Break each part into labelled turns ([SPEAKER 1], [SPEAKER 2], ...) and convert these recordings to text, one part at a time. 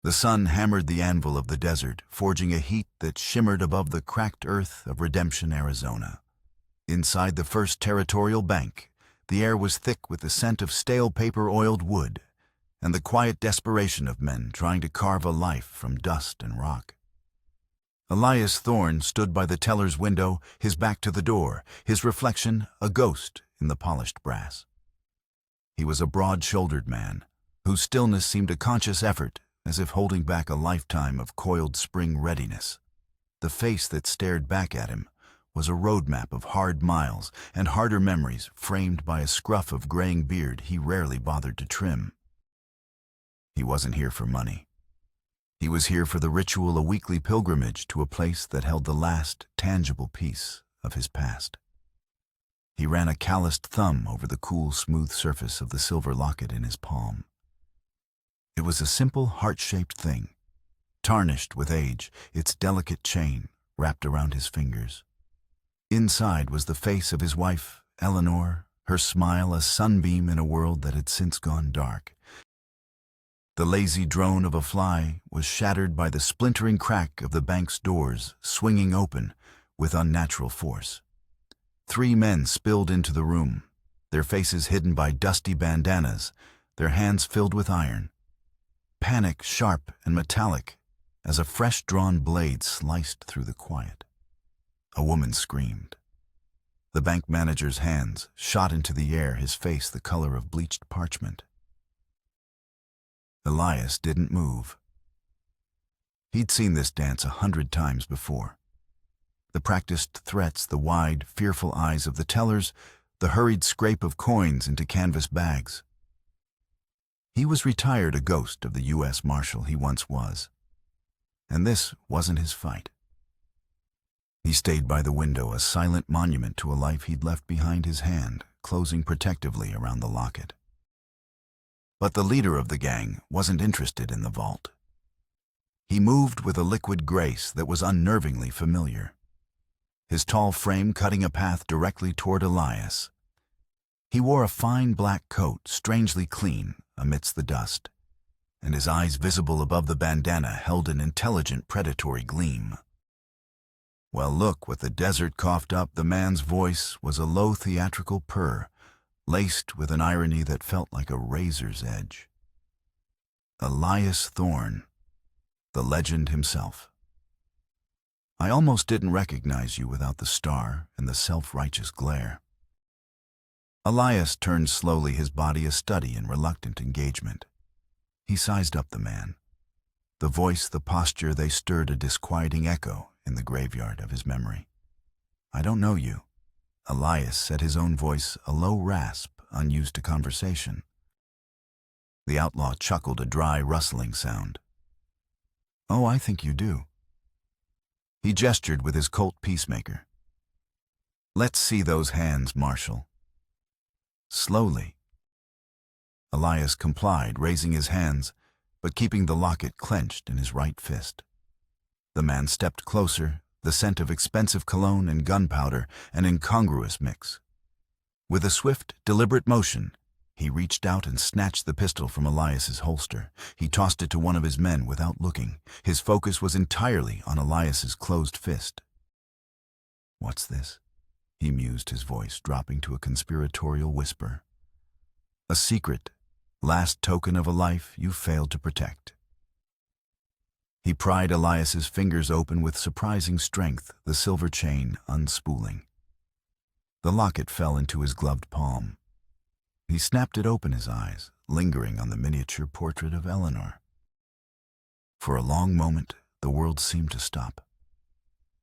[SPEAKER 1] The sun hammered the anvil of the desert, forging a heat that shimmered above the cracked earth of Redemption, Arizona. Inside the First Territorial Bank, the air was thick with the scent of stale paper-oiled wood and the quiet desperation of men trying to carve a life from dust and rock. Elias Thorne stood by the teller's window, his back to the door, his reflection a ghost in the polished brass. He was a broad-shouldered man, whose stillness seemed a conscious effort, as if holding back a lifetime of coiled spring readiness. The face that stared back at him was a roadmap of hard miles and harder memories framed by a scruff of graying beard he rarely bothered to trim. He wasn't here for money. He was here for the ritual, a weekly pilgrimage to a place that held the last tangible piece of his past. He ran a calloused thumb over the cool, smooth surface of the silver locket in his palm. It was a simple, heart-shaped thing, tarnished with age, its delicate chain wrapped around his fingers. Inside was the face of his wife, Eleanor, her smile a sunbeam in a world that had since gone dark. The lazy drone of a fly was shattered by the splintering crack of the bank's doors swinging open with unnatural force. 3 men spilled into the room, their faces hidden by dusty bandanas, their hands filled with iron. Panic, sharp and metallic, as a fresh-drawn blade sliced through the quiet. A woman screamed. The bank manager's hands shot into the air, his face the color of bleached parchment. Elias didn't move. He'd seen this dance 100 times before. The practiced threats, the wide, fearful eyes of the tellers, the hurried scrape of coins into canvas bags. He was retired, a ghost of the U.S. Marshal he once was. And this wasn't his fight. He stayed by the window, a silent monument to a life he'd left behind his hand, closing protectively around the locket. But the leader of the gang wasn't interested in the vault. He moved with a liquid grace that was unnervingly familiar, his tall frame cutting a path directly toward Elias. He wore a fine black coat, strangely clean amidst the dust, and his eyes visible above the bandana held an intelligent, predatory gleam. Well, look what the desert coughed up. The man's voice was a low theatrical purr, laced with an irony that felt like a razor's edge. Elias Thorne, the legend himself. I almost didn't recognize you without the star and the self-righteous glare. Elias turned slowly, his body a study in reluctant engagement. He sized up the man. The voice, the posture, they stirred a disquieting echo in the graveyard of his memory. I don't know you. Elias said, his own voice a low rasp unused to conversation. The outlaw chuckled, a dry, rustling sound. Oh, I think you do. He gestured with his Colt peacemaker. Let's see those hands, Marshal. Slowly. Elias complied, raising his hands, but keeping the locket clenched in his right fist. The man stepped closer, the scent of expensive cologne and gunpowder, an incongruous mix. With a swift, deliberate motion, he reached out and snatched the pistol from Elias's holster. He tossed it to one of his men without looking. His focus was entirely on Elias's closed fist. What's this? He mused, his voice dropping to a conspiratorial whisper. A secret, last token of a life you failed to protect. He pried Elias's fingers open with surprising strength, the silver chain unspooling. The locket fell into his gloved palm. He snapped it open, his eyes lingering on the miniature portrait of Eleanor. For a long moment, the world seemed to stop.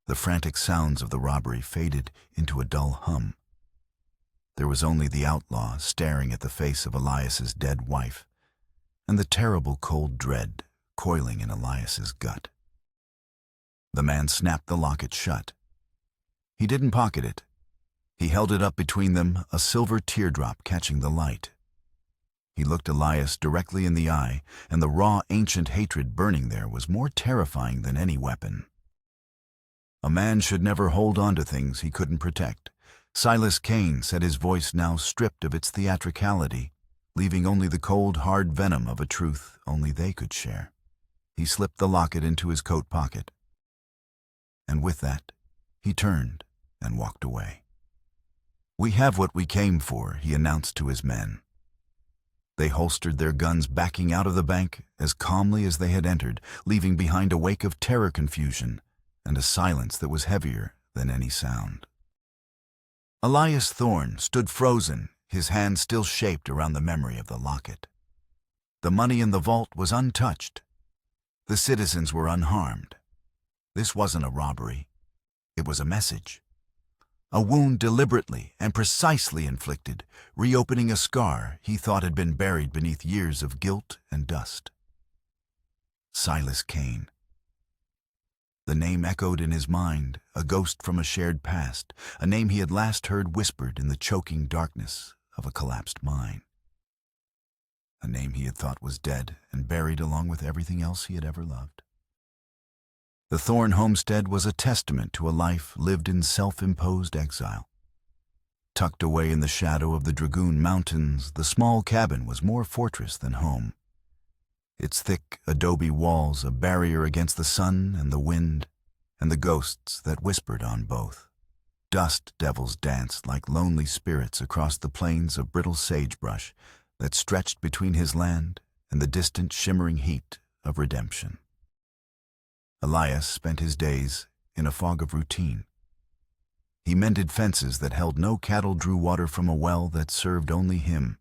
[SPEAKER 1] The frantic sounds of the robbery faded into a dull hum. There was only the outlaw staring at the face of Elias's dead wife, and the terrible cold dread coiling in Elias's gut. The man snapped the locket shut. He didn't pocket it. He held it up between them, a silver teardrop catching the light. He looked Elias directly in the eye, and the raw, ancient hatred burning there was more terrifying than any weapon. A man should never hold on to things he couldn't protect. Silas Kane said, his voice now stripped of its theatricality, leaving only the cold, hard venom of a truth only they could share. he slipped the locket into his coat pocket. And with that, he turned and walked away. "We have what we came for," he announced to his men. They holstered their guns, backing out of the bank as calmly as they had entered, leaving behind a wake of terror, confusion, and a silence that was heavier than any sound. Elias Thorne stood frozen, his hand still shaped around the memory of the locket. The money in the vault was untouched. The citizens were unharmed. This wasn't a robbery. It was a message. A wound deliberately and precisely inflicted, reopening a scar he thought had been buried beneath years of guilt and dust. Silas Kane. The name echoed in his mind, a ghost from a shared past, a name he had last heard whispered in the choking darkness of a collapsed mine. A name he had thought was dead and buried along with everything else he had ever loved. The Thorne homestead was a testament to a life lived in self-imposed exile. Tucked away in the shadow of the Dragoon Mountains, the small cabin was more fortress than home. Its thick adobe walls a barrier against the sun and the wind, and the ghosts that whispered on both. Dust devils danced like lonely spirits across the plains of brittle sagebrush that stretched between his land and the distant shimmering heat of redemption. Elias spent his days in a fog of routine. He mended fences that held no cattle, drew water from a well that served only him,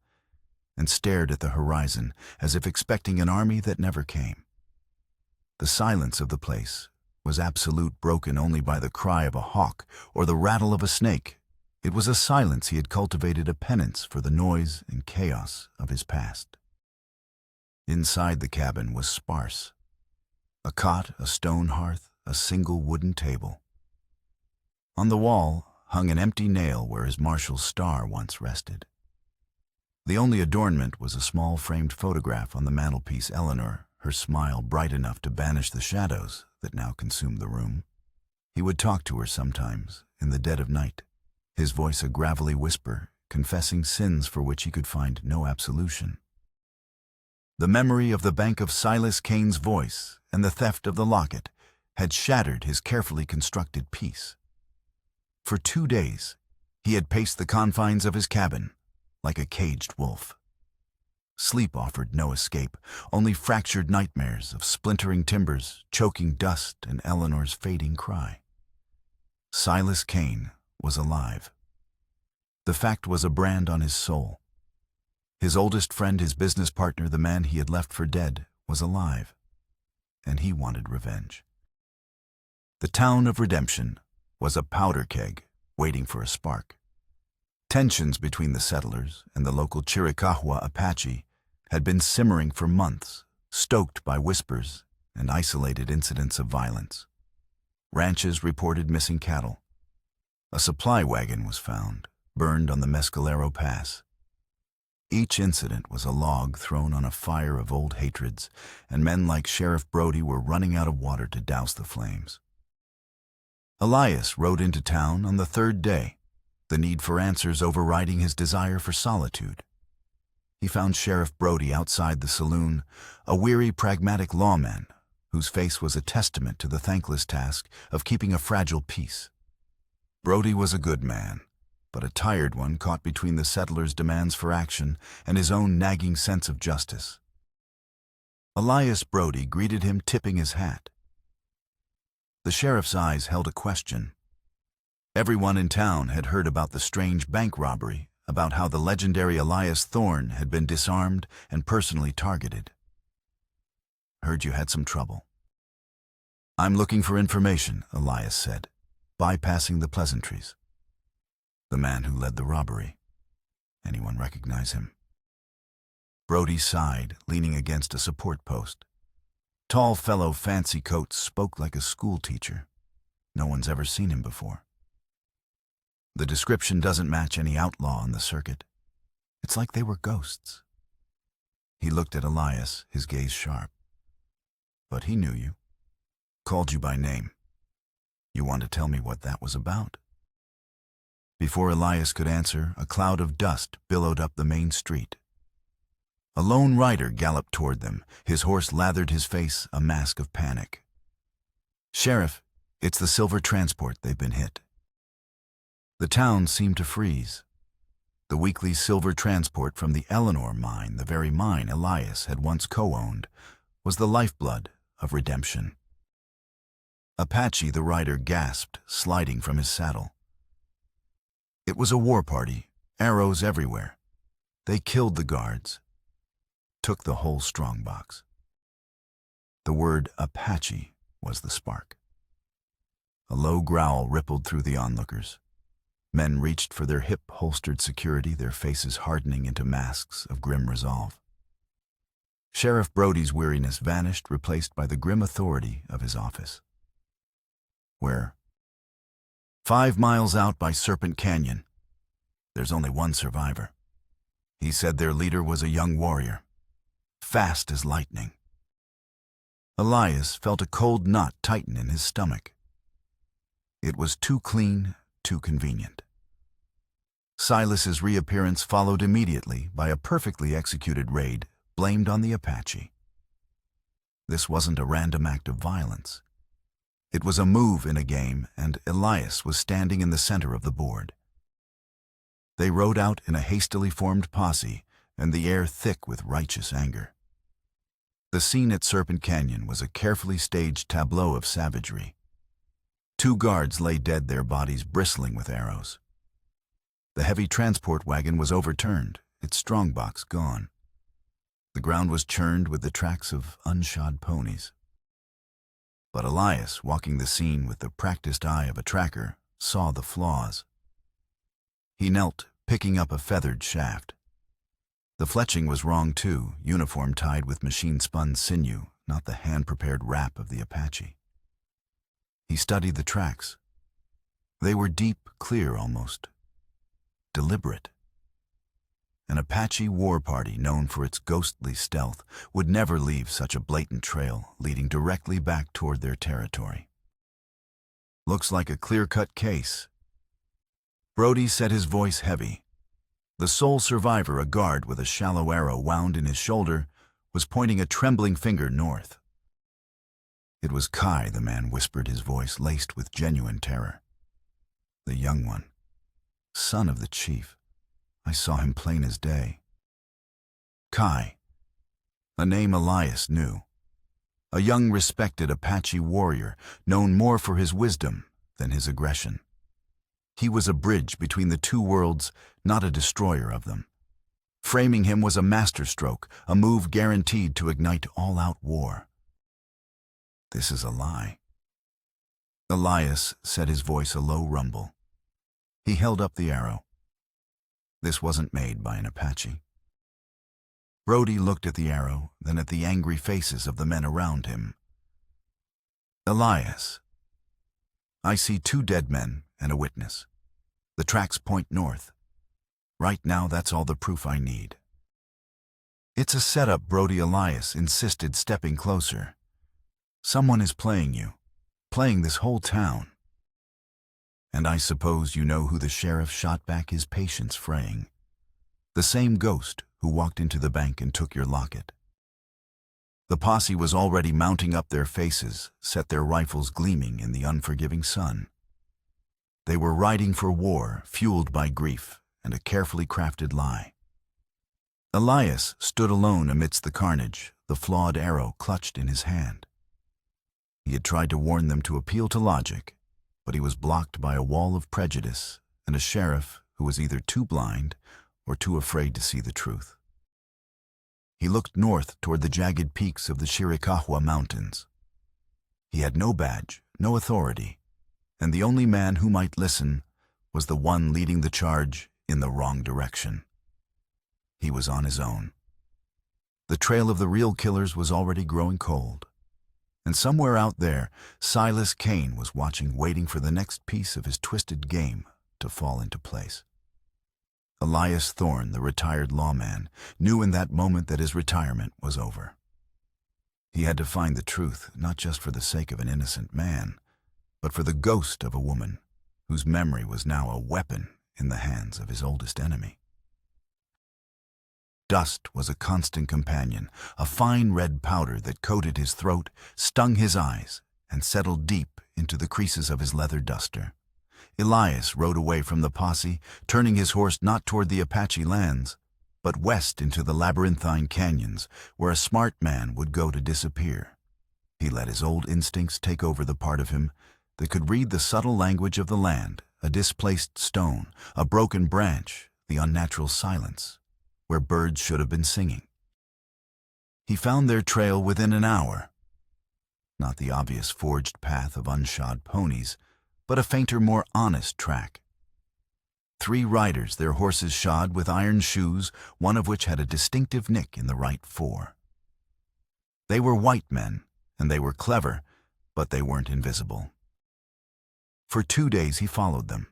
[SPEAKER 1] and stared at the horizon as if expecting an army that never came. The silence of the place was absolute, broken only by the cry of a hawk or the rattle of a snake. It was a silence he had cultivated, a penance for the noise and chaos of his past. Inside the cabin was sparse. A cot, a stone hearth, a single wooden table. On the wall hung an empty nail where his marshal's star once rested. The only adornment was a small framed photograph on the mantelpiece, Eleanor, her smile bright enough to banish the shadows that now consumed the room. He would talk to her sometimes, in the dead of night, his voice a gravelly whisper, confessing sins for which he could find no absolution. The memory of the bank of Silas Kane's voice and the theft of the locket had shattered his carefully constructed peace. For 2 days, he had paced the confines of his cabin like a caged wolf. Sleep offered no escape, only fractured nightmares of splintering timbers, choking dust, and Eleanor's fading cry. Silas Kane was alive. The fact was a brand on his soul. His oldest friend, his business partner, the man he had left for dead, was alive, and he wanted revenge. The town of Redemption was a powder keg waiting for a spark. Tensions between the settlers and the local Chiricahua Apache had been simmering for months, stoked by whispers and isolated incidents of violence. Ranches reported missing cattle. A supply wagon was found, burned on the Mescalero Pass. Each incident was a log thrown on a fire of old hatreds, and men like Sheriff Brody were running out of water to douse the flames. Elias rode into town on the 3rd day, the need for answers overriding his desire for solitude. He found Sheriff Brody outside the saloon, a weary, pragmatic lawman whose face was a testament to the thankless task of keeping a fragile peace. Brody was a good man, but a tired one caught between the settlers' demands for action and his own nagging sense of justice. Elias Brody greeted him, tipping his hat. The sheriff's eyes held a question. Everyone in town had heard about the strange bank robbery, about how the legendary Elias Thorne had been disarmed and personally targeted. "Heard you had some trouble." "I'm looking for information," Elias said, bypassing the pleasantries. "The man who led the robbery. Anyone recognize him?" Brody sighed, leaning against a support post. Tall fellow, fancy coats, spoke like a school teacher. No one's ever seen him before. The description doesn't match any outlaw on the circuit. It's like they were ghosts. He looked at Elias, his gaze sharp. "But he knew you. Called you by name. You want to tell me what that was about?" Before Elias could answer, a cloud of dust billowed up the main street. A lone rider galloped toward them. His horse lathered his face, a mask of panic. "Sheriff, it's the silver transport. They've been hit." The town seemed to freeze. The weekly silver transport from the Eleanor mine, the very mine Elias had once co-owned, was the lifeblood of redemption. Apache, the rider, gasped, sliding from his saddle. It was a war party, arrows everywhere. They killed the guards, took the whole strongbox. The word Apache was the spark. A low growl rippled through the onlookers. Men reached for their hip-holstered security, their faces hardening into masks of grim resolve. Sheriff Brody's weariness vanished, replaced by the grim authority of his office. "Where?" "5 miles out by Serpent Canyon. There's only one survivor. He said their leader was a young warrior, fast as lightning." Elias felt a cold knot tighten in his stomach. It was too clean, too convenient. Silas's reappearance followed immediately by a perfectly executed raid blamed on the Apache. This wasn't a random act of violence. It was a move in a game, and Elias was standing in the center of the board. They rode out in a hastily formed posse, and the air thick with righteous anger. The scene at Serpent Canyon was a carefully staged tableau of savagery. 2 guards lay dead, their bodies bristling with arrows. The heavy transport wagon was overturned, its strongbox gone. The ground was churned with the tracks of unshod ponies. But Elias, walking the scene with the practiced eye of a tracker, saw the flaws. He knelt, picking up a feathered shaft. The fletching was wrong too, uniform tied with machine-spun sinew, not the hand-prepared wrap of the Apache. He studied the tracks. They were deep, clear almost, deliberate. An Apache war party known for its ghostly stealth would never leave such a blatant trail leading directly back toward their territory. "Looks like a clear-cut case." Brody set his voice heavy. The sole survivor, a guard with a shallow arrow wound in his shoulder, was pointing a trembling finger north. It was Kai, the man whispered, his voice laced with genuine terror. "The young one. Son of the chief. I saw him plain as day." Kai, a name Elias knew. A young, respected Apache warrior, known more for his wisdom than his aggression. He was a bridge between the 2 worlds, not a destroyer of them. Framing him was a masterstroke, a move guaranteed to ignite all-out war. "This is a lie." Elias set his voice a low rumble. He held up the arrow. This wasn't made by an Apache. Brody looked at the arrow, then at the angry faces of the men around him. "Elias, I see 2 dead men and a witness. The tracks point north. Right now, that's all the proof I need." "It's a setup," Brody. Elias insisted, stepping closer. "Someone is playing you, playing this whole town." "And I suppose you know who the sheriff shot back?" his patience fraying. "The same ghost who walked into the bank and took your locket." The posse was already mounting up, their faces set, their rifles gleaming in the unforgiving sun. They were riding for war, fueled by grief and a carefully crafted lie. Elias stood alone amidst the carnage, the flawed arrow clutched in his hand. He had tried to warn them, to appeal to logic, but he was blocked by a wall of prejudice and a sheriff who was either too blind or too afraid to see the truth. He looked north toward the jagged peaks of the Chiricahua Mountains. He had no badge, no authority, and the only man who might listen was the one leading the charge in the wrong direction. He was on his own. The trail of the real killers was already growing cold. And somewhere out there, Silas Kane was watching, waiting for the next piece of his twisted game to fall into place. Elias Thorne, the retired lawman, knew in that moment that his retirement was over. He had to find the truth, not just for the sake of an innocent man, but for the ghost of a woman whose memory was now a weapon in the hands of his oldest enemy. Dust was a constant companion, a fine red powder that coated his throat, stung his eyes, and settled deep into the creases of his leather duster. Elias rode away from the posse, turning his horse not toward the Apache lands, but west into the labyrinthine canyons, where a smart man would go to disappear. He let his old instincts take over the part of him that could read the subtle language of the land, a displaced stone, a broken branch, the unnatural silence, where birds should have been singing. He found their trail within an hour. Not the obvious forged path of unshod ponies, but a fainter, more honest track. 3 riders, their horses shod with iron shoes, one of which had a distinctive nick in the right fore. They were white men, and they were clever, but they weren't invisible. For 2 days he followed them.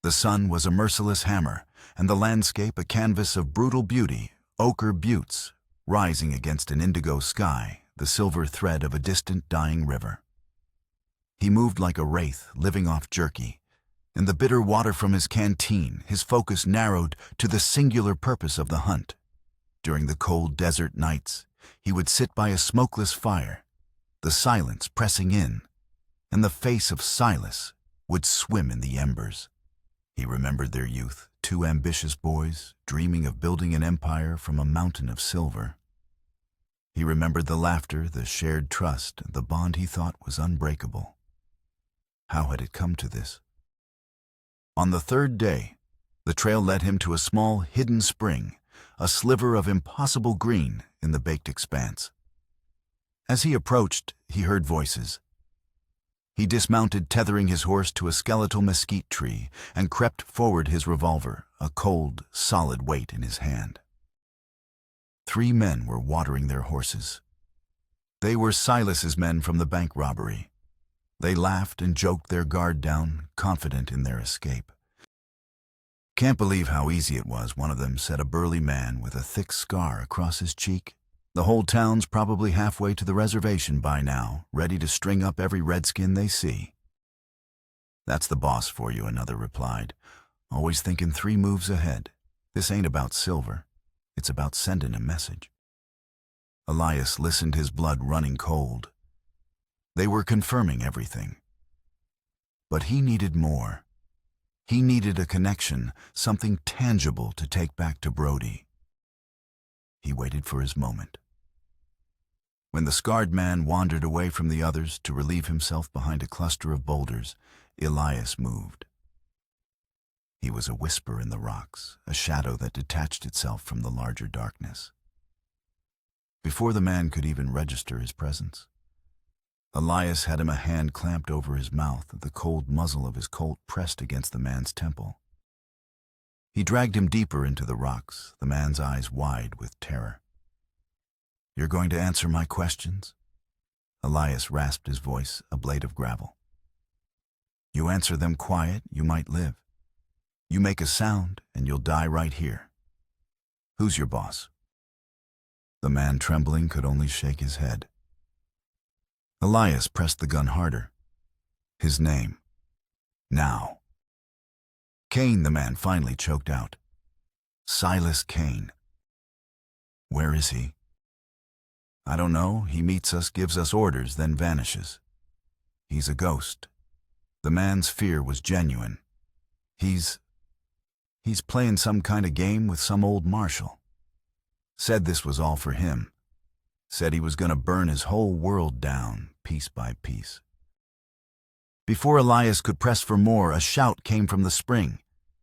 [SPEAKER 1] The sun was a merciless hammer, and the landscape a canvas of brutal beauty, ochre buttes, rising against an indigo sky, the silver thread of a distant dying river. He moved like a wraith, living off jerky. In the bitter water from his canteen, his focus narrowed to the singular purpose of the hunt. During the cold desert nights, he would sit by a smokeless fire, the silence pressing in, and the face of Silas would swim in the embers. He remembered their youth, 2 ambitious boys, dreaming of building an empire from a mountain of silver. He remembered the laughter, the shared trust, the bond he thought was unbreakable. How had it come to this? On the 3rd day, the trail led him to a small, hidden spring, a sliver of impossible green in the baked expanse. As he approached, he heard voices. He dismounted, tethering his horse to a skeletal mesquite tree, and crept forward, his revolver, a cold, solid weight in his hand. 3 men were watering their horses. They were Silas's men from the bank robbery. They laughed and joked their guard down, confident in their escape. "Can't believe how easy it was," one of them said, a burly man with a thick scar across his cheek. "The whole town's probably halfway to the reservation by now, ready to string up every redskin they see." "That's the boss for you," another replied. "Always thinking 3 moves ahead. This ain't about silver. It's about sending a message." Elias listened, his blood running cold. They were confirming everything. But he needed more. He needed a connection, something tangible to take back to Brody. He waited for his moment. When the scarred man wandered away from the others to relieve himself behind a cluster of boulders, Elias moved. He was a whisper in the rocks, a shadow that detached itself from the larger darkness. Before the man could even register his presence, Elias had him, a hand clamped over his mouth, the cold muzzle of his Colt pressed against the man's temple. He dragged him deeper into the rocks, the man's eyes wide with terror. "You're going to answer my questions?" Elias rasped his voice, a blade of gravel. "You answer them quiet, you might live. You make a sound, and you'll die right here. Who's your boss?" The man, trembling, could only shake his head. Elias pressed the gun harder. "His name. Now." "Kane," the man finally choked out. "Silas Kane." "Where is he?" "I don't know. He meets us, gives us orders, then vanishes. He's a ghost." The man's fear was genuine. He's playing some kind of game with some old marshal. Said this was all for him. Said he was going to burn his whole world down, piece by piece. Before Elias could press for more, a shout came from the spring.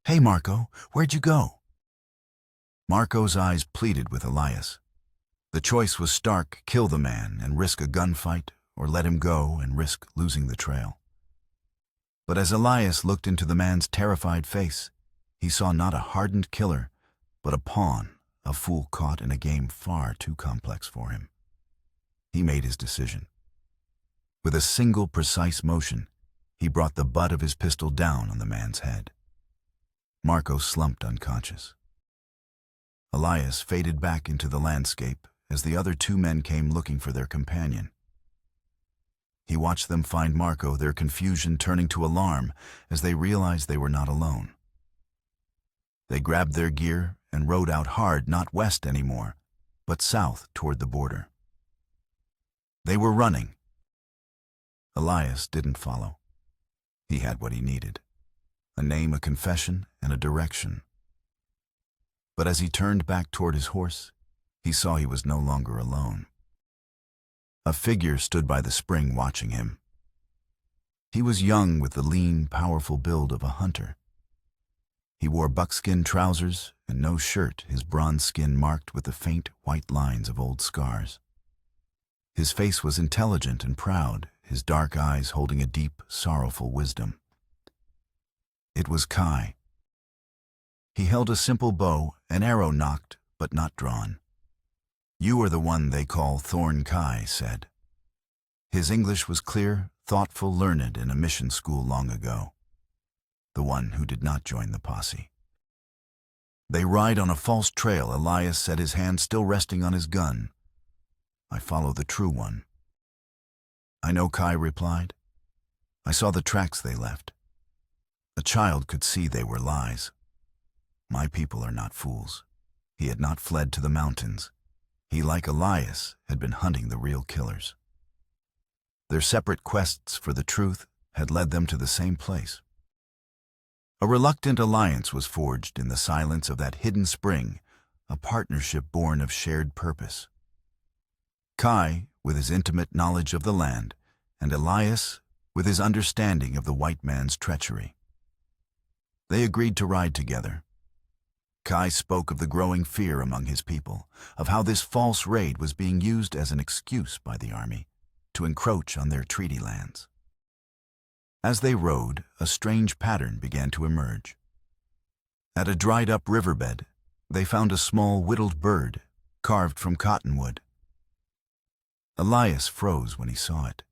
[SPEAKER 1] "Hey, Marco, where'd you go?" Marco's eyes pleaded with Elias. The choice was stark: kill the man and risk a gunfight, or let him go and risk losing the trail. But as Elias looked into the man's terrified face, he saw not a hardened killer, but a pawn, a fool caught in a game far too complex for him. He made his decision. With a single precise motion, he brought the butt of his pistol down on the man's head. Marco slumped unconscious. Elias faded back into the landscape as the other 2 men came looking for their companion. He watched them find Marco, their confusion turning to alarm as they realized they were not alone. They grabbed their gear and rode out hard, not west anymore, but south toward the border. They were running. Elias didn't follow. He had what he needed: a name, a confession, and a direction. But as he turned back toward his horse, he saw he was no longer alone. A figure stood by the spring watching him. He was young, with the lean, powerful build of a hunter. He wore buckskin trousers and no shirt, his bronze skin marked with the faint white lines of old scars. His face was intelligent and proud, his dark eyes holding a deep, sorrowful wisdom. It was Kai. He held a simple bow, an arrow nocked but not drawn. "You are the one they call Thorn," Kai said. His English was clear, thoughtful, learned in a mission school long ago. The one who did not join the posse. "They ride on a false trail," Elias said, his hand still resting on his gun. "I follow the true one." "I know," Kai replied. "I saw the tracks they left. A child could see they were lies. My people are not fools." He had not fled to the mountains. He, like Elias, had been hunting the real killers. Their separate quests for the truth had led them to the same place. A reluctant alliance was forged in the silence of that hidden spring, a partnership born of shared purpose. Kai, with his intimate knowledge of the land, and Elias, with his understanding of the white man's treachery. They agreed to ride together. Kai spoke of the growing fear among his people, of how this false raid was being used as an excuse by the army to encroach on their treaty lands. As they rode, a strange pattern began to emerge. At a dried-up riverbed, they found a small whittled bird carved from cottonwood. Elias froze when he saw it.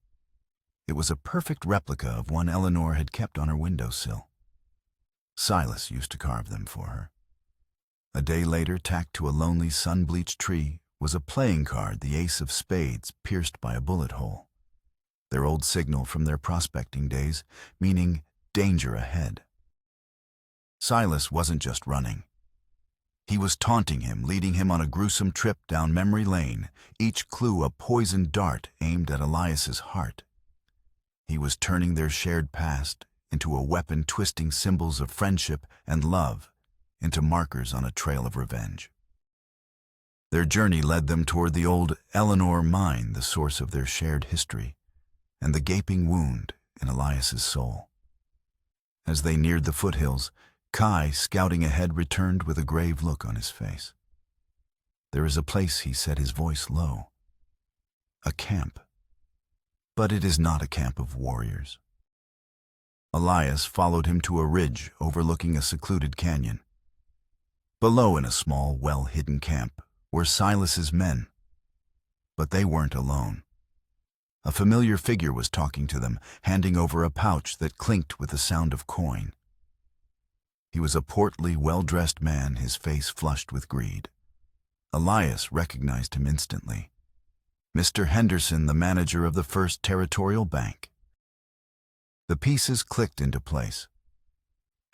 [SPEAKER 1] It was a perfect replica of one Eleanor had kept on her windowsill. Silas used to carve them for her. A day later, tacked to a lonely, sun-bleached tree, was a playing card, the ace of spades, pierced by a bullet hole. Their old signal from their prospecting days, meaning danger ahead. Silas wasn't just running. He was taunting him, leading him on a gruesome trip down memory lane, each clue a poisoned dart aimed at Elias's heart. He was turning their shared past into a weapon, twisting symbols of friendship and love into markers on a trail of revenge. Their journey led them toward the old Eleanor mine, the source of their shared history, and the gaping wound in Elias's soul. As they neared the foothills, Kai, scouting ahead, returned with a grave look on his face. "There is a place," he said, his voice low. "A camp. But it is not a camp of warriors." Elias followed him to a ridge overlooking a secluded canyon. Below, in a small, well-hidden camp, were Silas's men. But they weren't alone. A familiar figure was talking to them, handing over a pouch that clinked with the sound of coin. He was a portly, well-dressed man, his face flushed with greed. Elias recognized him instantly. Mr. Henderson, the manager of the First Territorial Bank. The pieces clicked into place.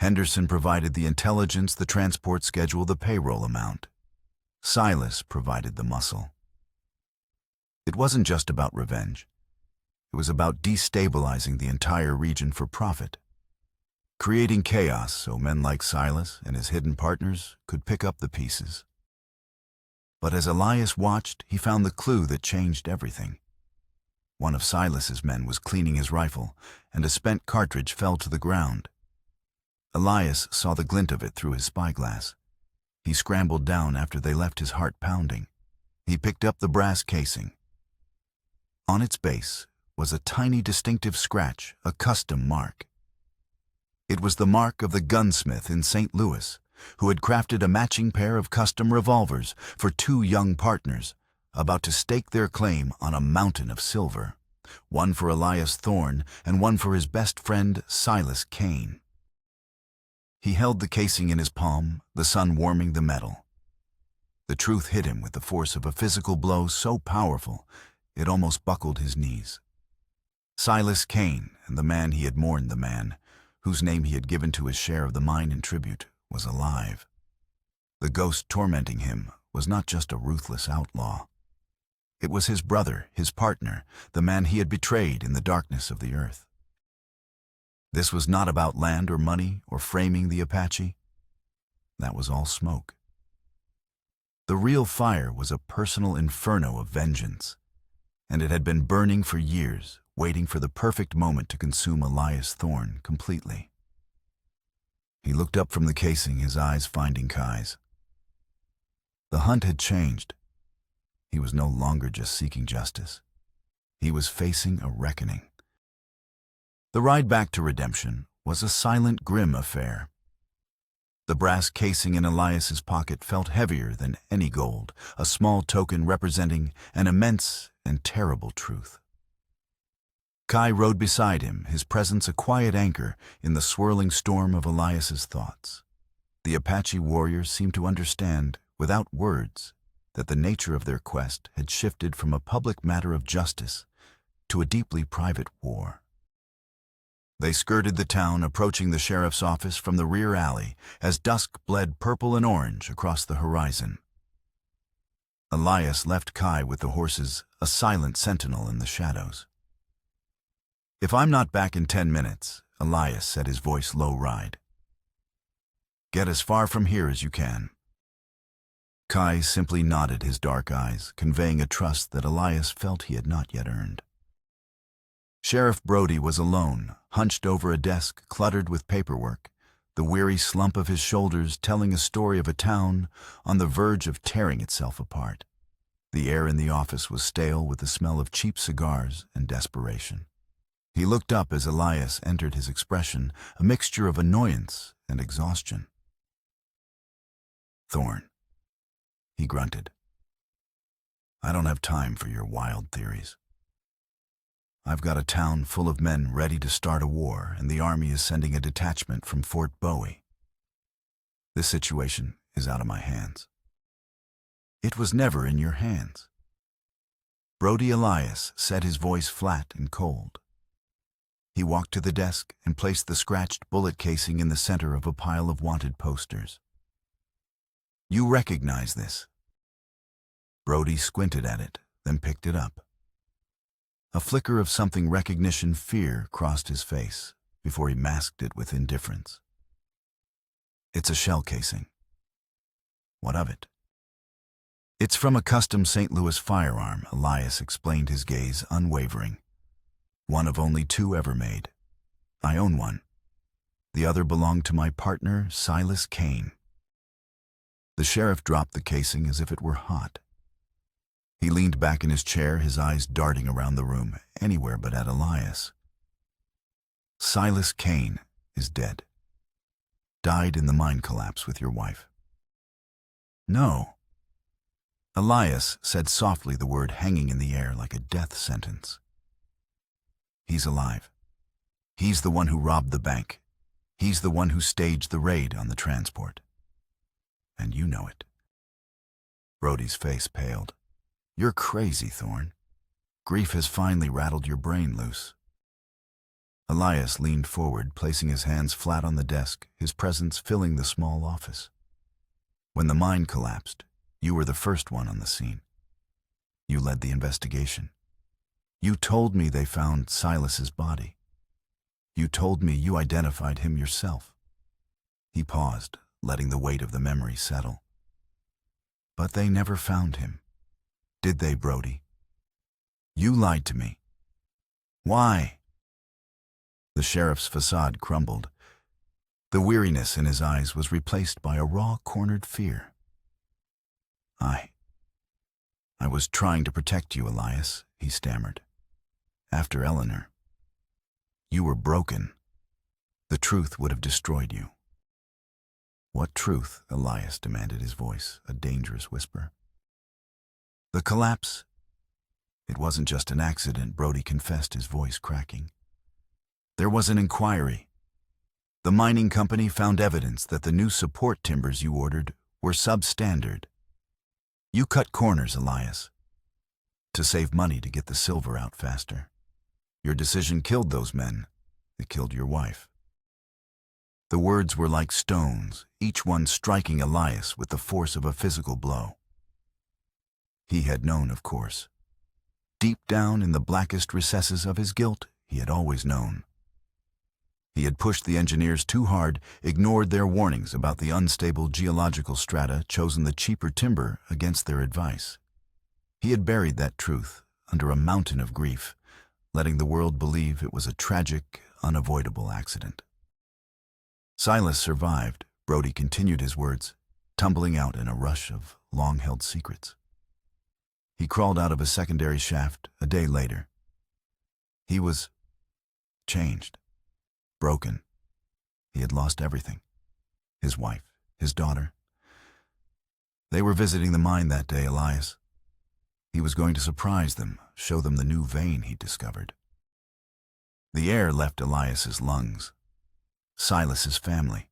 [SPEAKER 1] Henderson provided the intelligence, the transport schedule, the payroll amount. Silas provided the muscle. It wasn't just about revenge. It was about destabilizing the entire region for profit, creating chaos so men like Silas and his hidden partners could pick up the pieces. But as Elias watched, he found the clue that changed everything. One of Silas's men was cleaning his rifle, and a spent cartridge fell to the ground. Elias saw the glint of it through his spyglass. He scrambled down after they left, his heart pounding. He picked up the brass casing. On its base was a tiny distinctive scratch, a custom mark. It was the mark of the gunsmith in St. Louis, who had crafted a matching pair of custom revolvers for two young partners, about to stake their claim on a mountain of silver, one for Elias Thorne and one for his best friend Silas Kane. He held the casing in his palm, the sun warming the metal. The truth hit him with the force of a physical blow so powerful it almost buckled his knees. Silas Kane, and the man he had mourned, the man whose name he had given to his share of the mine in tribute, was alive. The ghost tormenting him was not just a ruthless outlaw. It was his brother, his partner, the man he had betrayed in the darkness of the earth. This was not about land or money or framing the Apache. That was all smoke. The real fire was a personal inferno of vengeance, and it had been burning for years, waiting for the perfect moment to consume Elias Thorne completely. He looked up from the casing, his eyes finding Kai's. The hunt had changed. He was no longer just seeking justice. He was facing a reckoning. The ride back to redemption was a silent, grim affair. The brass casing in Elias's pocket felt heavier than any gold, a small token representing an immense and terrible truth. Kai rode beside him, his presence a quiet anchor in the swirling storm of Elias's thoughts. The Apache warriors seemed to understand, without words, that the nature of their quest had shifted from a public matter of justice to a deeply private war. They skirted the town, approaching the sheriff's office from the rear alley as dusk bled purple and orange across the horizon. Elias left Kai with the horses, a silent sentinel in the shadows. "If I'm not back in 10 minutes, Elias said, his voice low-ride. "Get as far from here as you can." Kai simply nodded, his dark eyes conveying a trust that Elias felt he had not yet earned. Sheriff Brody was alone, hunched over a desk cluttered with paperwork, the weary slump of his shoulders telling a story of a town on the verge of tearing itself apart. The air in the office was stale with the smell of cheap cigars and desperation. He looked up as Elias entered, his expression a mixture of annoyance and exhaustion. "Thorne," he grunted. "I don't have time for your wild theories. I've got a town full of men ready to start a war, and the army is sending a detachment from Fort Bowie. This situation is out of my hands." "It was never in your hands." Brody Elias set his voice flat and cold. He walked to the desk and placed the scratched bullet casing in the center of a pile of wanted posters. "You recognize this?" Brody squinted at it, then picked it up. A flicker of something recognition fear crossed his face before he masked it with indifference. "It's a shell casing." "What of it?" "It's from a custom St. Louis firearm," Elias explained, his gaze unwavering. "One of only 2 ever made. I own one. The other belonged to my partner, Silas Kane." The sheriff dropped the casing as if it were hot. He leaned back in his chair, his eyes darting around the room, anywhere but at Elias. "Silas Kane is dead. Died in the mine collapse with your wife." "No." Elias said softly, the word hanging in the air like a death sentence. "He's alive. He's the one who robbed the bank. He's the one who staged the raid on the transport. And you know it." Brody's face paled. "You're crazy, Thorne. Grief has finally rattled your brain loose." Elias leaned forward, placing his hands flat on the desk, his presence filling the small office. "When the mine collapsed, you were the first one on the scene. You led the investigation. You told me they found Silas's body. You told me you identified him yourself." He paused, letting the weight of the memory settle. "But they never found him. Did they, Brody? You lied to me. Why?" The sheriff's facade crumbled. The weariness in his eyes was replaced by a raw, cornered fear. I was trying to protect you, Elias," he stammered. "After Eleanor. You were broken. The truth would have destroyed you." "What truth?" Elias demanded, his voice a dangerous whisper. "The collapse. It wasn't just an accident," Brody confessed, his voice cracking. "There was an inquiry. The mining company found evidence that the new support timbers you ordered were substandard. You cut corners, Elias, to save money to get the silver out faster. Your decision killed those men. It killed your wife." The words were like stones, each one striking Elias with the force of a physical blow. He had known, of course. Deep down in the blackest recesses of his guilt, he had always known. He had pushed the engineers too hard, ignored their warnings about the unstable geological strata, chosen the cheaper timber against their advice. He had buried that truth under a mountain of grief, letting the world believe it was a tragic, unavoidable accident. Silas survived. Brody continued his words, tumbling out in a rush of long-held secrets. He crawled out of a secondary shaft a day later. He was changed, broken. He had lost everything. His wife, his daughter. They were visiting the mine that day, Elias. He was going to surprise them, show them the new vein he'd discovered. The air left Elias's lungs. Silas's family.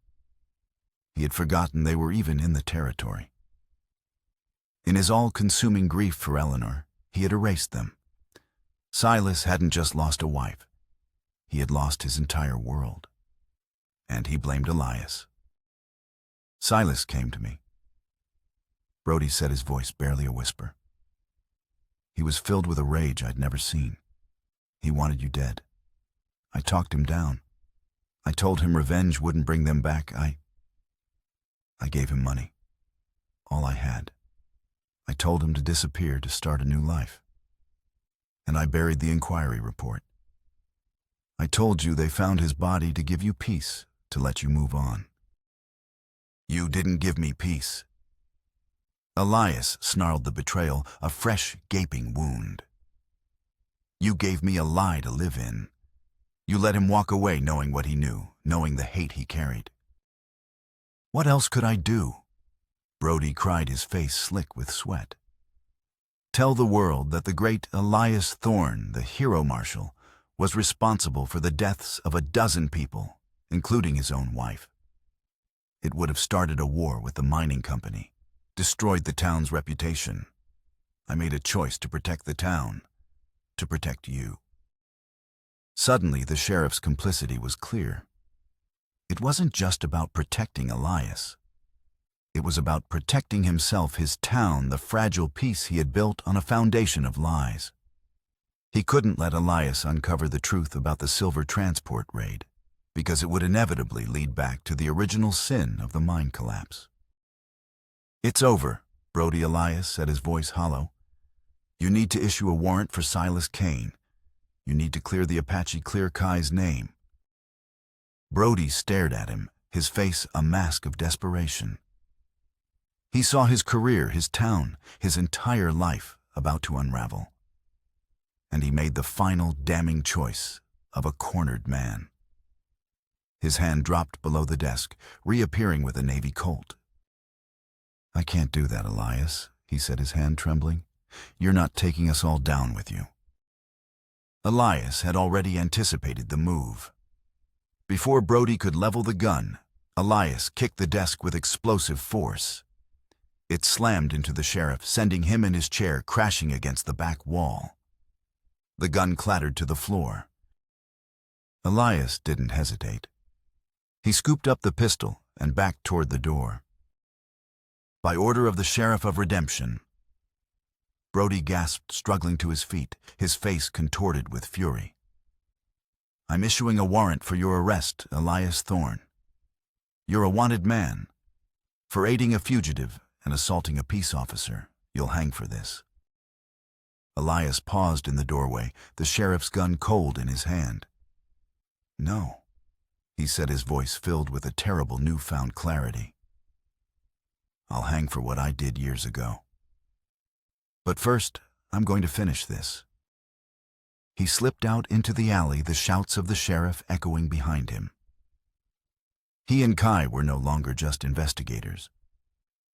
[SPEAKER 1] He had forgotten they were even in the territory. In his all-consuming grief for Eleanor, he had erased them. Silas hadn't just lost a wife. He had lost his entire world. And he blamed Elias. Silas came to me. Brody said, his voice barely a whisper. He was filled with a rage I'd never seen. He wanted you dead. I talked him down. I told him revenge wouldn't bring them back. I gave him money. All I had. I told him to disappear to start a new life. And I buried the inquiry report. I told you they found his body to give you peace, to let you move on. You didn't give me peace. Elias snarled the betrayal, a fresh, gaping wound. You gave me a lie to live in. You let him walk away knowing what he knew, knowing the hate he carried. What else could I do? Brody cried, his face slick with sweat. Tell the world that the great Elias Thorne, the hero marshal, was responsible for the deaths of a dozen people, including his own wife. It would have started a war with the mining company, destroyed the town's reputation. I made a choice to protect the town, to protect you. Suddenly, the sheriff's complicity was clear. It wasn't just about protecting Elias. It was about protecting himself, his town, the fragile peace he had built on a foundation of lies. He couldn't let Elias uncover the truth about the silver transport raid, because it would inevitably lead back to the original sin of the mine collapse. It's over, Brody Elias said, his voice hollow. You need to issue a warrant for Silas Kane. You need to clear the Apache Clear Kai's name. Brody stared at him, his face a mask of desperation. He saw his career, his town, his entire life about to unravel. And he made the final damning choice of a cornered man. His hand dropped below the desk, reappearing with a Navy Colt. I can't do that, Elias, he said, his hand trembling. You're not taking us all down with you. Elias had already anticipated the move. Before Brody could level the gun, Elias kicked the desk with explosive force. It slammed into the sheriff, sending him and his chair crashing against the back wall. The gun clattered to the floor. Elias didn't hesitate. He scooped up the pistol and backed toward the door. By order of the Sheriff of Redemption. Brody gasped, struggling to his feet, his face contorted with fury. I'm issuing a warrant for your arrest, Elias Thorne. You're a wanted man. For aiding a fugitive and assaulting a peace officer, you'll hang for this. Elias paused in the doorway, the sheriff's gun cold in his hand. No, he said, his voice filled with a terrible newfound clarity. I'll hang for what I did years ago. But first, I'm going to finish this. He slipped out into the alley, the shouts of the sheriff echoing behind him. He and Kai were no longer just investigators.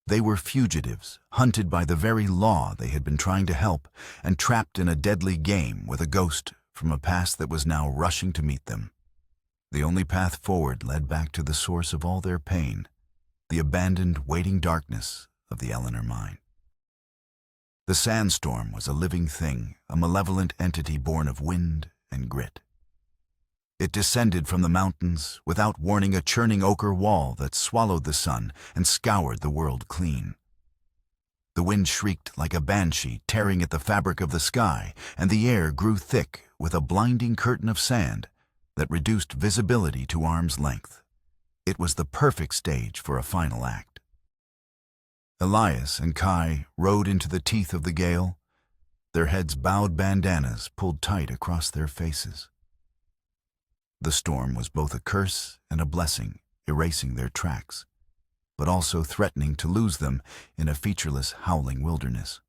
[SPEAKER 1] They were fugitives, hunted by the very law they had been trying to help, and trapped in a deadly game with a ghost from a past that was now rushing to meet them. The only path forward led back to the source of all their pain, the abandoned, waiting darkness of the Eleanor mine. The sandstorm was a living thing, a malevolent entity born of wind and grit. It descended from the mountains, without warning, a churning ochre wall that swallowed the sun and scoured the world clean. The wind shrieked like a banshee, tearing at the fabric of the sky, and the air grew thick with a blinding curtain of sand that reduced visibility to arm's length. It was the perfect stage for a final act. Elias and Kai rode into the teeth of the gale, their heads bowed, bandanas pulled tight across their faces. The storm was both a curse and a blessing, erasing their tracks, but also threatening to lose them in a featureless, howling wilderness.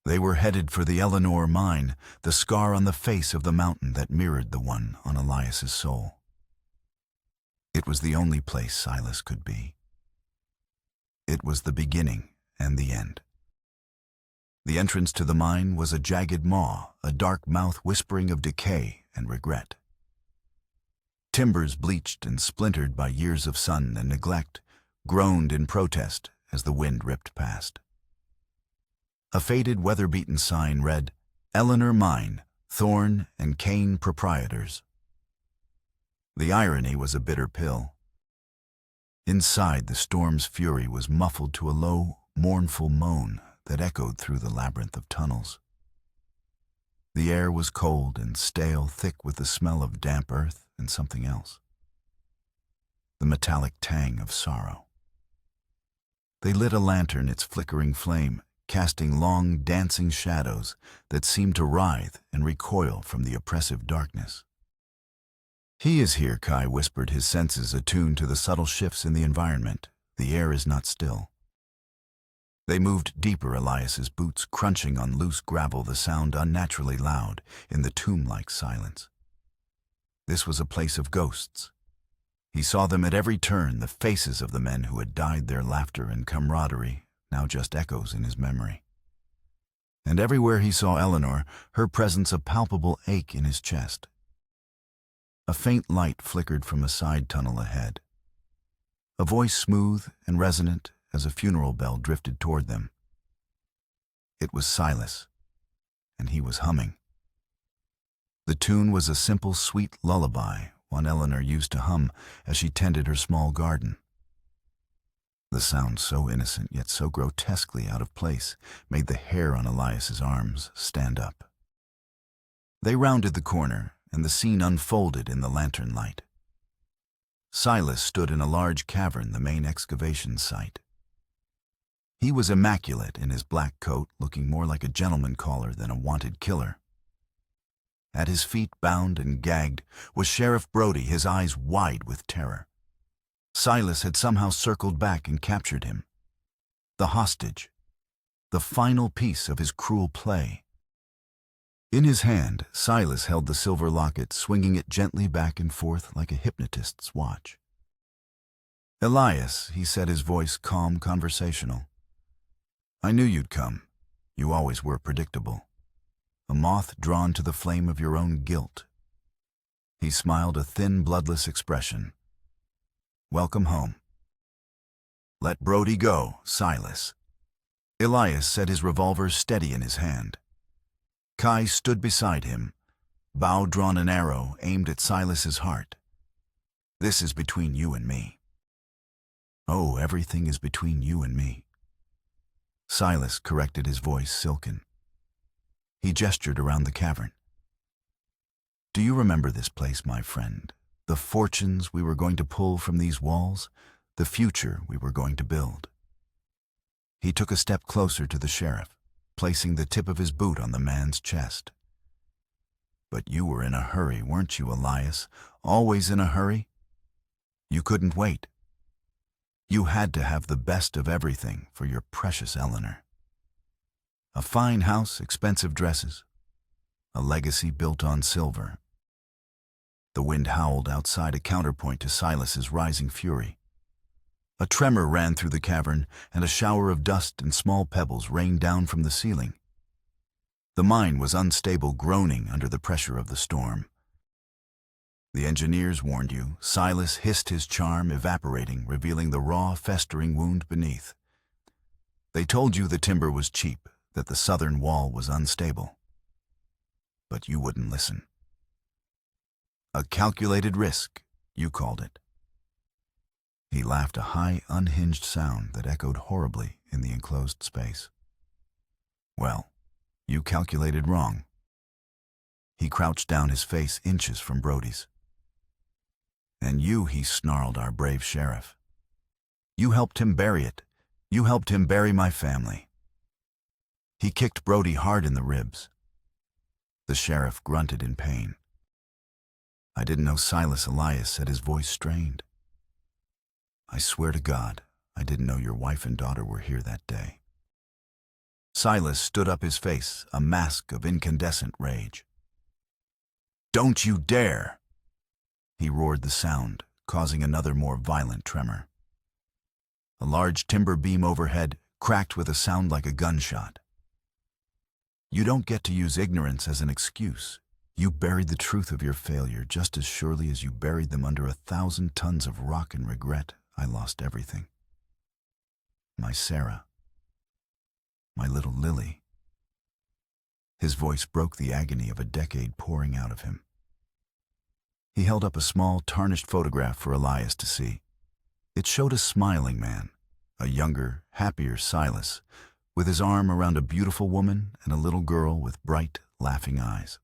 [SPEAKER 1] They were headed for the Eleanor mine, the scar on the face of the mountain that mirrored the one on Elias's soul. It was the only place Silas could be. It was the beginning and the end. The entrance to the mine was a jagged maw, a dark mouth whispering of decay and regret. Timbers bleached and splintered by years of sun and neglect groaned in protest as the wind ripped past. A faded, weather-beaten sign read, "Eleanor Mine, Thorn and Cane Proprietors." The irony was a bitter pill. Inside, the storm's fury was muffled to a low, mournful moan that echoed through the labyrinth of tunnels. The air was cold and stale, thick with the smell of damp earth and something else. The metallic tang of sorrow. They lit a lantern, its flickering flame casting long, dancing shadows that seemed to writhe and recoil from the oppressive darkness. "He is here," Kai whispered, his senses attuned to the subtle shifts in the environment. The air is not still. They moved deeper, Elias's boots crunching on loose gravel, the sound unnaturally loud in the tomb-like silence. This was a place of ghosts. He saw them at every turn, the faces of the men who had died, their laughter and camaraderie, now just echoes in his memory. And everywhere he saw Eleanor, her presence a palpable ache in his chest. A faint light flickered from a side tunnel ahead. A voice smooth and resonant as a funeral bell drifted toward them. It was Silas, and he was humming. The tune was a simple, sweet lullaby, one Eleanor used to hum as she tended her small garden. The sound, so innocent yet so grotesquely out of place, made the hair on Elias's arms stand up. They rounded the corner, and the scene unfolded in the lantern light. Silas stood in a large cavern, the main excavation site. He was immaculate in his black coat, looking more like a gentleman caller than a wanted killer. At his feet, bound and gagged, was Sheriff Brody, his eyes wide with terror. Silas had somehow circled back and captured him. The hostage, the final piece of his cruel play. In his hand, Silas held the silver locket, swinging it gently back and forth like a hypnotist's watch. "Elias," he said, his voice calm, conversational. "I knew you'd come. You always were predictable. A moth drawn to the flame of your own guilt." He smiled, a thin, bloodless expression. "Welcome home." "Let Brody go, Silas." Elias set his revolver steady in his hand. Kai stood beside him, bow drawn, an arrow aimed at Silas's heart. "This is between you and me." "Oh, everything is between you and me." Silas corrected, his voice silken. He gestured around the cavern. "Do you remember this place, my friend? The fortunes we were going to pull from these walls, the future we were going to build." He took a step closer to the sheriff, placing the tip of his boot on the man's chest. "But you were in a hurry, weren't you, Elias? Always in a hurry? You couldn't wait. You had to have the best of everything for your precious Eleanor. A fine house, expensive dresses, a legacy built on silver." The wind howled outside, a counterpoint to Silas's rising fury. A tremor ran through the cavern, and a shower of dust and small pebbles rained down from the ceiling. The mine was unstable, groaning under the pressure of the storm. "The engineers warned you." Silas hissed, his charm evaporating, revealing the raw, festering wound beneath. "They told you the timber was cheap, that the southern wall was unstable. But you wouldn't listen." A calculated risk, you called it. He laughed, a high, unhinged sound that echoed horribly in the enclosed space. Well, you calculated wrong. He crouched down, his face inches from Brody's. And you, he snarled, our brave sheriff. You helped him bury it. You helped him bury my family. He kicked Brody hard in the ribs. The sheriff grunted in pain. I didn't know Silas, Elias said, his voice strained. I swear to God, I didn't know your wife and daughter were here that day. Silas stood up, his face a mask of incandescent rage. Don't you dare! He roared, the sound causing another, more violent tremor. A large timber beam overhead cracked with a sound like a gunshot. You don't get to use ignorance as an excuse. You buried the truth of your failure just as surely as you buried them under 1,000 tons of rock and regret. I lost everything. My Sarah. My little Lily. His voice broke the agony of a decade pouring out of him. He held up a small, tarnished photograph for Elias to see. It showed a smiling man, a younger, happier Silas, with his arm around a beautiful woman and a little girl with bright, laughing eyes.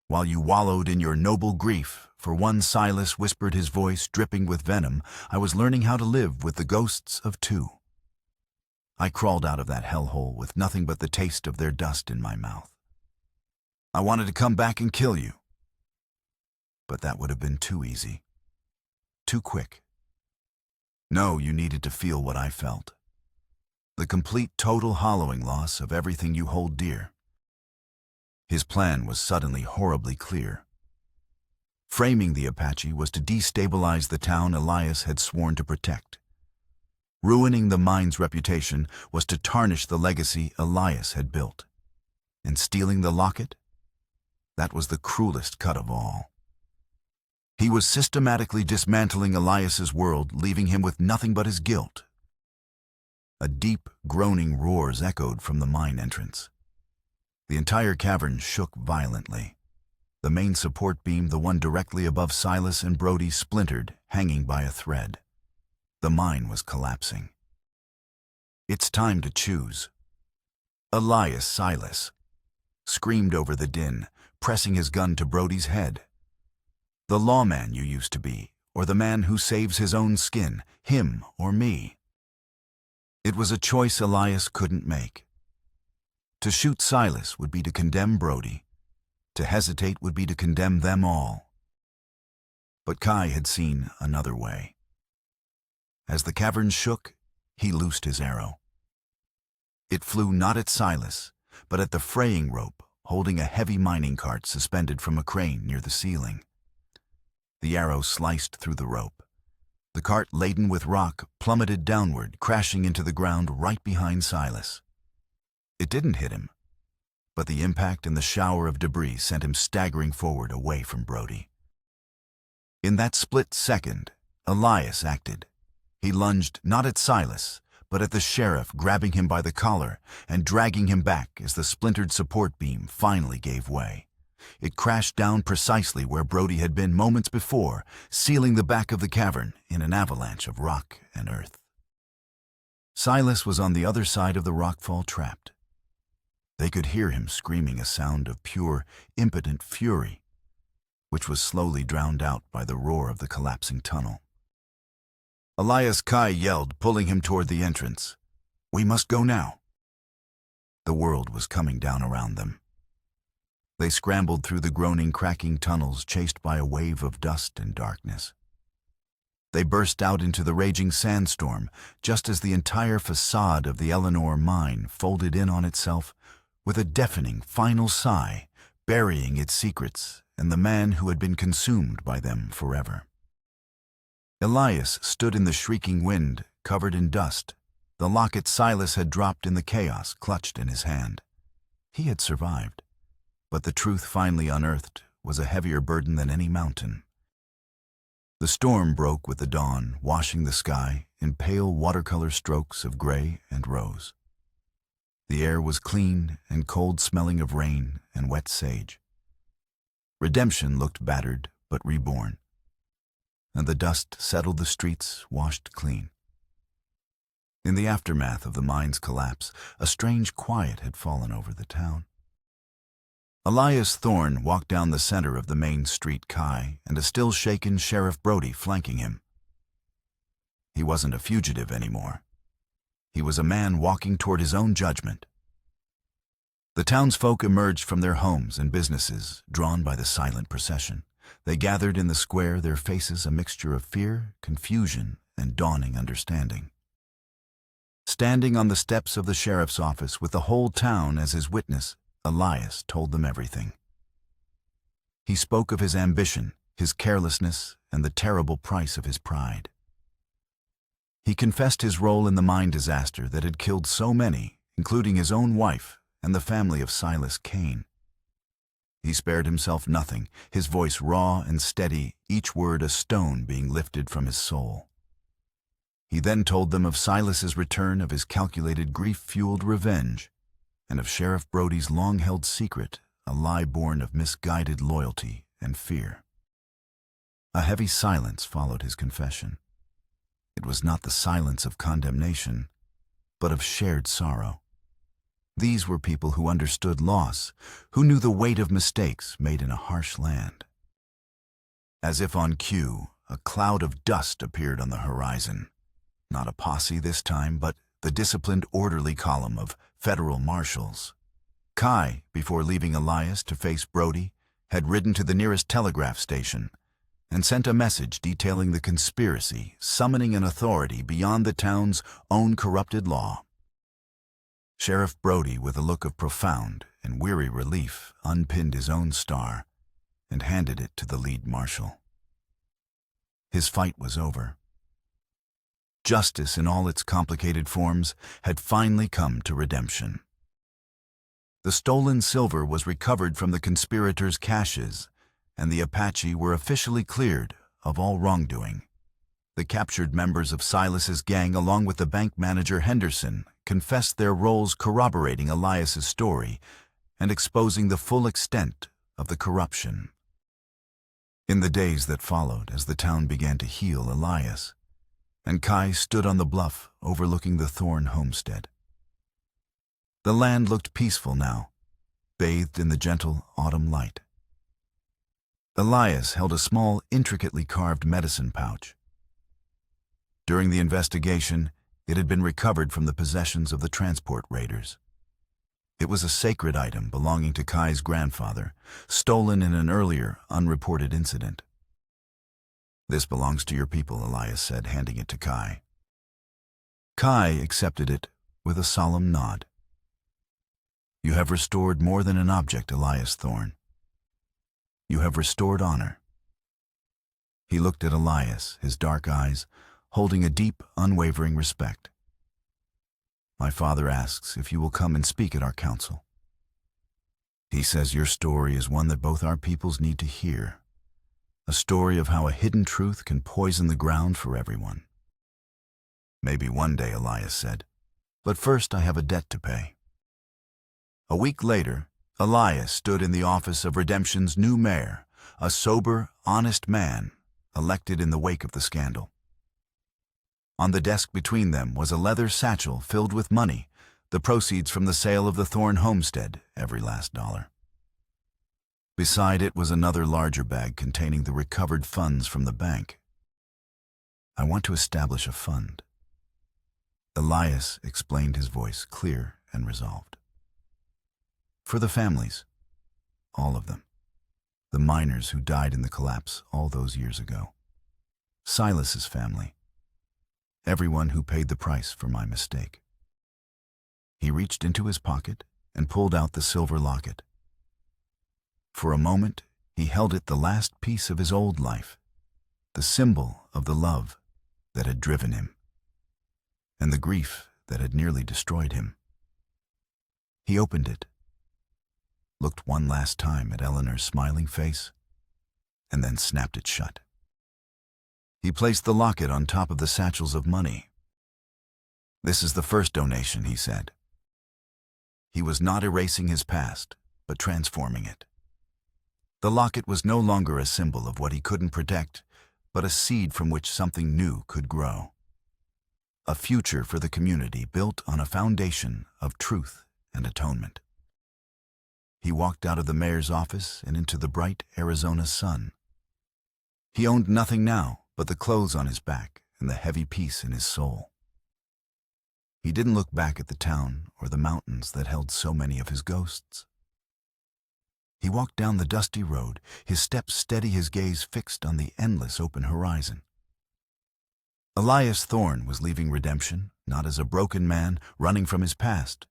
[SPEAKER 1] While you wallowed in your noble grief, for one, Silas whispered, his voice dripping with venom, I was learning how to live with the ghosts of two. I crawled out of that hellhole with nothing but the taste of their dust in my mouth. I wanted to come back and kill you. But that would have been too easy. Too quick. No, you needed to feel what I felt. The complete, total hollowing loss of everything you hold dear. His plan was suddenly horribly clear. Framing the Apache was to destabilize the town Elias had sworn to protect. Ruining the mine's reputation was to tarnish the legacy Elias had built. And stealing the locket? That was the cruelest cut of all. He was systematically dismantling Elias's world, leaving him with nothing but his guilt. A deep, groaning roars echoed from the mine entrance. The entire cavern shook violently. The main support beam, the one directly above Silas and Brody, splintered, hanging by a thread. The mine was collapsing. It's time to choose. Elias Silas screamed over the din, pressing his gun to Brody's head. The lawman you used to be, or the man who saves his own skin, him or me. It was a choice Elias couldn't make. To shoot Silas would be to condemn Brody. To hesitate would be to condemn them all. But Kai had seen another way. As the cavern shook, he loosed his arrow. It flew not at Silas, but at the fraying rope holding a heavy mining cart suspended from a crane near the ceiling. The arrow sliced through the rope. The cart, laden with rock, plummeted downward, crashing into the ground right behind Silas. It didn't hit him, but the impact and the shower of debris sent him staggering forward away from Brody. In that split second, Elias acted. He lunged not at Silas, but at the sheriff, grabbing him by the collar and dragging him back as the splintered support beam finally gave way. It crashed down precisely where Brody had been moments before, sealing the back of the cavern in an avalanche of rock and earth. Silas was on the other side of the rockfall, trapped. They could hear him screaming, a sound of pure, impotent fury, which was slowly drowned out by the roar of the collapsing tunnel. Elias, Kai yelled, pulling him toward the entrance. We must go now. The world was coming down around them. They scrambled through the groaning, cracking tunnels, chased by a wave of dust and darkness. They burst out into the raging sandstorm, just as the entire facade of the Eleanor mine folded in on itself with a deafening final sigh, burying its secrets and the man who had been consumed by them forever. Elias stood in the shrieking wind, covered in dust, the locket Silas had dropped in the chaos clutched in his hand. He had survived, but the truth finally unearthed was a heavier burden than any mountain. The storm broke with the dawn, washing the sky in pale watercolor strokes of gray and rose. The air was clean and cold, smelling of rain and wet sage. Redemption looked battered but reborn, and the dust settled the streets washed clean. In the aftermath of the mine's collapse, a strange quiet had fallen over the town. Elias Thorne walked down the center of the main street, Kai and a still-shaken Sheriff Brody flanking him. He wasn't a fugitive anymore. He was a man walking toward his own judgment. The townsfolk emerged from their homes and businesses, drawn by the silent procession. They gathered in the square, their faces a mixture of fear, confusion, and dawning understanding. Standing on the steps of the sheriff's office with the whole town as his witness, Elias told them everything. He spoke of his ambition, his carelessness, and the terrible price of his pride. He confessed his role in the mine disaster that had killed so many, including his own wife and the family of Silas Kane. He spared himself nothing, his voice raw and steady, each word a stone being lifted from his soul. He then told them of Silas's return, of his calculated grief-fueled revenge, and of Sheriff Brody's long-held secret, a lie born of misguided loyalty and fear. A heavy silence followed his confession. It was not the silence of condemnation, but of shared sorrow. These were people who understood loss, who knew the weight of mistakes made in a harsh land. As if on cue, a cloud of dust appeared on the horizon. Not a posse this time, but the disciplined, orderly column of federal marshals. Kai, before leaving Elias to face Brody, had ridden to the nearest telegraph station and sent a message detailing the conspiracy, summoning an authority beyond the town's own corrupted law. Sheriff Brody, with a look of profound and weary relief, unpinned his own star and handed it to the lead marshal. His fight was over. Justice in all its complicated forms had finally come to redemption. The stolen silver was recovered from the conspirators' caches, and the Apache were officially cleared of all wrongdoing. The captured members of Silas's gang, along with the bank manager Henderson, confessed their roles, corroborating Elias's story and exposing the full extent of the corruption. In the days that followed, as the town began to heal, Elias and Kai stood on the bluff overlooking the Thorne homestead. The land looked peaceful now, bathed in the gentle autumn light. Elias held a small, intricately carved medicine pouch. During the investigation, it had been recovered from the possessions of the transport raiders. It was a sacred item belonging to Kai's grandfather, stolen in an earlier, unreported incident. "This belongs to your people," Elias said, handing it to Kai. Kai accepted it with a solemn nod. "You have restored more than an object, Elias Thorne. You have restored honor." He looked at Elias, his dark eyes holding a deep, unwavering respect. "My father asks if you will come and speak at our council. He says your story is one that both our peoples need to hear. A story of how a hidden truth can poison the ground for everyone." "Maybe one day," Elias said. "But first I have a debt to pay." A week later, Elias stood in the office of Redemption's new mayor, a sober, honest man, elected in the wake of the scandal. On the desk between them was a leather satchel filled with money, the proceeds from the sale of the Thorne homestead, every last dollar. Beside it was another larger bag containing the recovered funds from the bank. "I want to establish a fund." Elias explained, his voice clear and resolved. "For the families, all of them. The miners who died in the collapse all those years ago. Silas's family. Everyone who paid the price for my mistake." He reached into his pocket and pulled out the silver locket. For a moment, he held it, the last piece of his old life, the symbol of the love that had driven him, and the grief that had nearly destroyed him. He opened it, looked one last time at Eleanor's smiling face, and then snapped it shut. He placed the locket on top of the satchels of money. "This is the first donation," he said. He was not erasing his past, but transforming it. The locket was no longer a symbol of what he couldn't protect, but a seed from which something new could grow. A future for the community built on a foundation of truth and atonement. He walked out of the mayor's office and into the bright Arizona sun. He owned nothing now but the clothes on his back and the heavy peace in his soul. He didn't look back at the town or the mountains that held so many of his ghosts. He walked down the dusty road, his steps steady, his gaze fixed on the endless open horizon. Elias Thorne was leaving redemption, not as a broken man running from his past,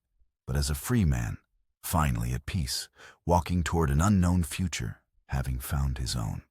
[SPEAKER 1] but as a free man, finally at peace, walking toward an unknown future, having found his own.